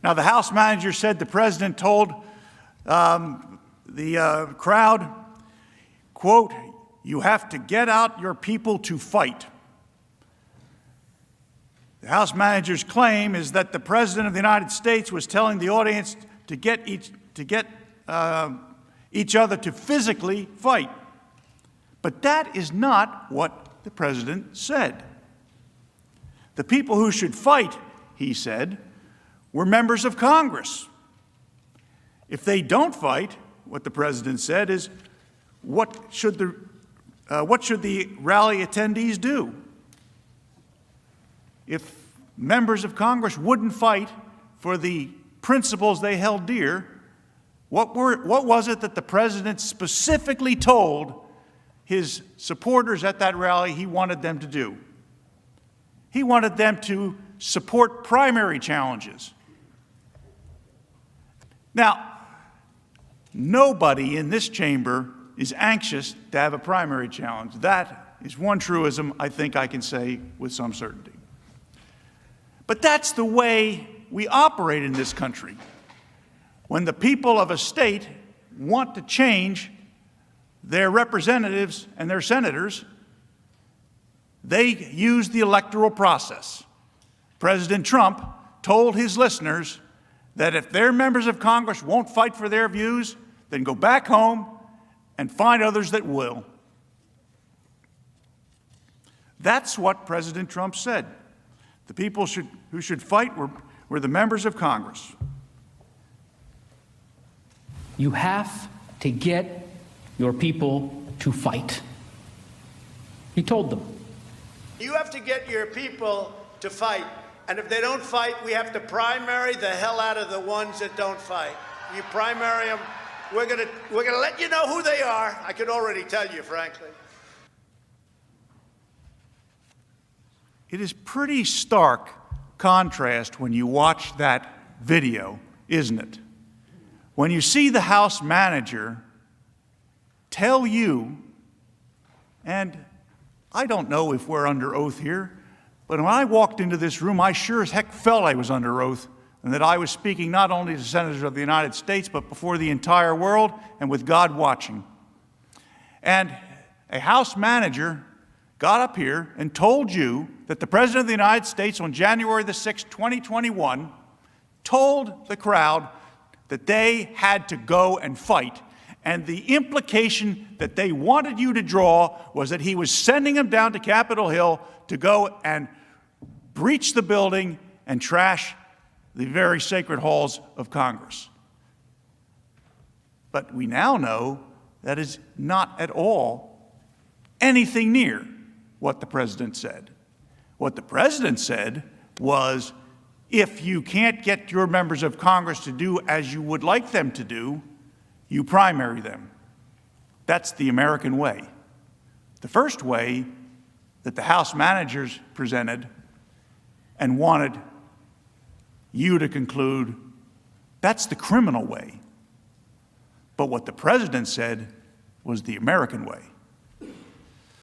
Now, the House manager said the president told the crowd, quote, "You have to get out your people to fight." The House manager's claim is that the President of the United States was telling the audience to get each other to physically fight. But that is not what the President said. The people who should fight, he said, were members of Congress. If they don't fight, what the President said is, what should the rally attendees do? If members of Congress wouldn't fight for the principles they held dear, what was it that the President specifically told his supporters at that rally he wanted them to do? He wanted them to support primary challenges. Now, nobody in this chamber is anxious to have a primary challenge. That is one truism I think I can say with some certainty. But that's the way we operate in this country. When the people of a state want to change their representatives and their senators, they use the electoral process. President Trump told his listeners that if their members of Congress won't fight for their views, then go back home and find others that will. That's what President Trump said. The people who should fight were the members of Congress. You have to get your people to fight. He told them. You have to get your people to fight. And if they don't fight, we have to primary the hell out of the ones that don't fight. You primary them, we're gonna let you know who they are. I can already tell you, frankly. It is pretty stark contrast when you watch that video, isn't it? When you see the House manager tell you, and I don't know if we're under oath here, but when I walked into this room, I sure as heck felt I was under oath and that I was speaking not only to senators of the United States, but before the entire world and with God watching. And a House manager got up here and told you that the President of the United States on January the 6th, 2021, told the crowd that they had to go and fight. And the implication that they wanted you to draw was that he was sending them down to Capitol Hill to go and breach the building and trash the very sacred halls of Congress. But we now know that is not at all anything near what the President said. What the President said was, if you can't get your members of Congress to do as you would like them to do, you primary them. That's the American way. The first way that the House managers presented and wanted you to conclude, that's the criminal way. But what the President said was the American way.